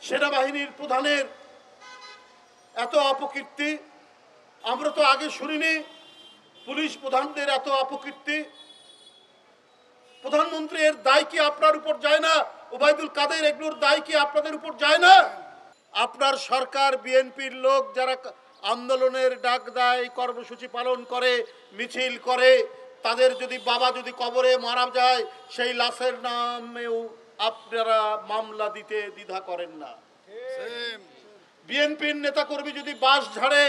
সেনাবাহিনীর প্রধানের এত অপকীর্তি আমরা তো আগে শুনিনি। পুলিশ প্রধানদের এত অপকীর্তি। প্রধানমন্ত্রী এর দায় কি আপনার উপর যায় না? ওবায়দুল কাদের এগুলোর দায় কি আপনাদের উপর যায় না? আপনার সরকার বিএনপির লোক যারা আন্দোলনের ডাক দেয়, কর্মসূচি পালন করে, মিছিল করে, তাদের যদি বাবা যদি কবরে মারা যায় সেই লাশের নামেও আপনারা মামলা দিতে দ্বিধা করেন না। বিএনপির নেতাকর্মী যদি বাস ঝাড়ে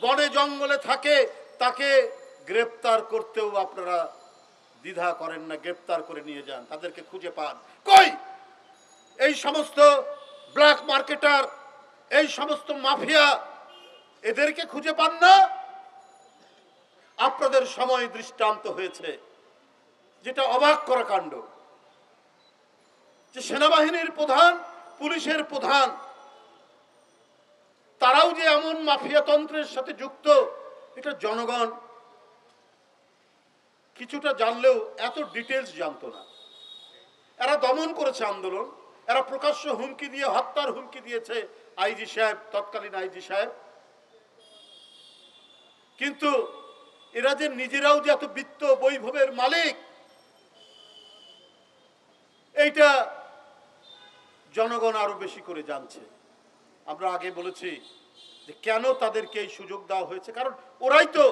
বনে জঙ্গলে থাকে তাকে গ্রেপ্তার করতেও আপনারা দ্বিধা করেন না, গ্রেপ্তার করে নিয়ে যান, তাদেরকে খুঁজে পান। কই এই সমস্ত ব্ল্যাক মার্কেটার, এই সমস্ত মাফিয়া, এদেরকে খুঁজে পান না? আপনাদের সময় দৃষ্টান্ত হয়েছে, যেটা অবাক করা কাণ্ড, যে সেনাবাহিনীর প্রধান, পুলিশের প্রধান, তারাও যে এমন মাফিয়াতন্ত্রের সাথে যুক্ত, এটা জনগণ কিছুটা জানলেও এত ডিটেলস জানতো না। এরা দমন করেছে আন্দোলন, এরা প্রকাশ্য হুমকি দিয়ে হত্যার হুমকি দিয়েছে আইজি সাহেব, তৎকালীন আইজি সাহেব। কিন্তু এরা যে নিজেরাও যে এত বিত্ত বৈভবের মালিক, এইটা জনগণ আরো বেশি করে জানছে। আমরা আগে বলেছি যে কেন তাদেরকে এই সুযোগ দেওয়া হয়েছে, কারণ ওরাই তো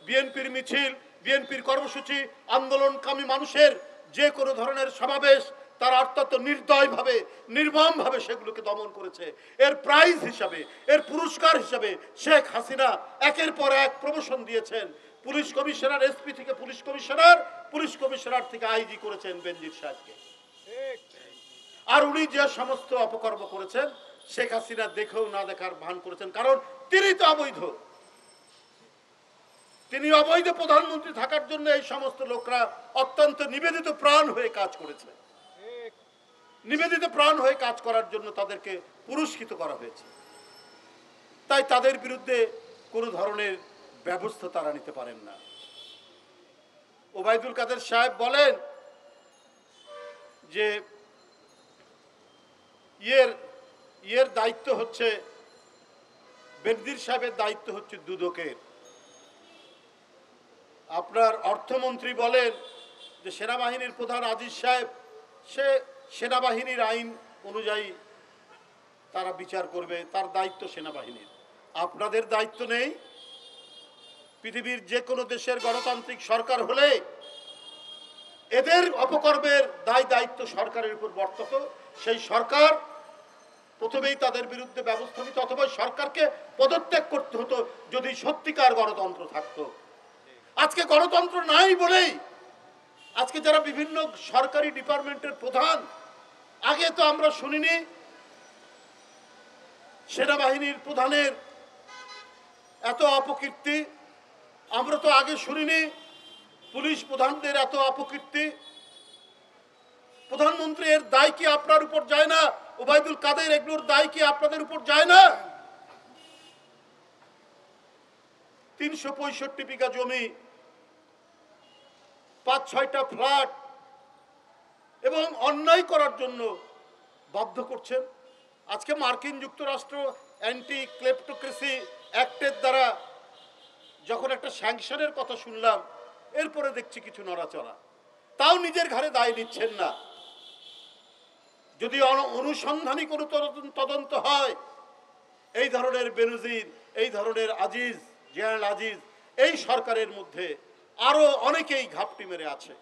বিএনপির মিছিল, বিএনপির কর্মসূচি, আন্দোলনকামী মানুষের যে কোনো ধরনের সমাবেশ তারা অত্যন্ত নির্দয়ভাবে, নির্মমভাবে সেগুলোকে দমন করেছে। এর প্রাইজ হিসাবে, এর পুরস্কার হিসাবে শেখ হাসিনা একের পর এক প্রমোশন দিয়েছেন। পুলিশ কমিশনার, এসপি থেকে পুলিশ কমিশনার, পুলিশ কমিশনার থেকে আইজি করেছেন বেনজির সাহেবকে। আর উনি যে সমস্ত অপকর্ম করেছেন শেখ হাসিনা দেখেও না দেখার ভান করেছেন, কারণ তিনি তো অবৈধ। তিনি অবৈধ প্রধানমন্ত্রী থাকার জন্য এই সমস্ত লোকরা অত্যন্ত নিবেদিত প্রাণ হয়ে কাজ করেছে। নিবেদিত প্রাণ হয়ে কাজ করার জন্য তাদেরকে পুরস্কৃত করা হয়েছে। তাই তাদের বিরুদ্ধে কোনো ধরনের ব্যবস্থা তারা নিতে পারেন না। ওবায়দুল কাদের সাহেব বলেন যে ইয়ের দায়িত্ব হচ্ছে, বেনজির সাহেবের দায়িত্ব হচ্ছে দুদকের। আপনার অর্থমন্ত্রী বলেন যে সেনাবাহিনীর প্রধান আজিজ সাহেব, সে সেনাবাহিনীর আইন অনুযায়ী তারা বিচার করবে, তার দায়িত্ব সেনাবাহিনীর। আপনাদের দায়িত্ব নেই? পৃথিবীর যে কোনো দেশের গণতান্ত্রিক সরকার হলে এদের অপকর্মের দায়িত্ব সরকারের উপর বর্তত। সেই সরকার প্রথমেই তাদের বিরুদ্ধে ব্যবস্থা নিত, অথবা সরকারকে পদত্যাগ করতে হতো যদি সত্যিকার গণতন্ত্র থাকতো। আজকে গণতন্ত্র নাই বলেই আজকে যারা বিভিন্ন সরকারি ডিপার্টমেন্টের প্রধান, আগে তো আমরা শুনিনি সেনাবাহিনীর প্রধানের এত অপকীর্তি, আমরা তো আগে শুনিনি পুলিশ প্রধানদের এত অপকীর্তি। প্রধানমন্ত্রী এর দায় কি আপনার উপর যায় না? ওবায়দুল কাদের এগুলোর দায় কি আপনাদের উপর যায় না? ৩৬৫ বিঘা জমি, ৫-৬টা ফ্ল্যাট এবং অন্যায় করার জন্য বাধ্য করছেন। আজকে মার্কিন যুক্তরাষ্ট্র অ্যান্টি ক্লেপ্টোক্রেসি অ্যাক্টের দ্বারা যখন একটা স্যাংশনের কথা শুনলাম, এরপরে দেখছি কিছু নড়াচড়া, তাও নিজের ঘাড়ে দায় নিচ্ছেন না। যদি অনুসন্ধানী কোনো তদন্ত হয়, এই ধরনের বেনজির, এই ধরনের আজিজ, জেনারেল আজিজ এই সরকারের মধ্যে আরো অনেকেই ঘাপটি মেরে আছে।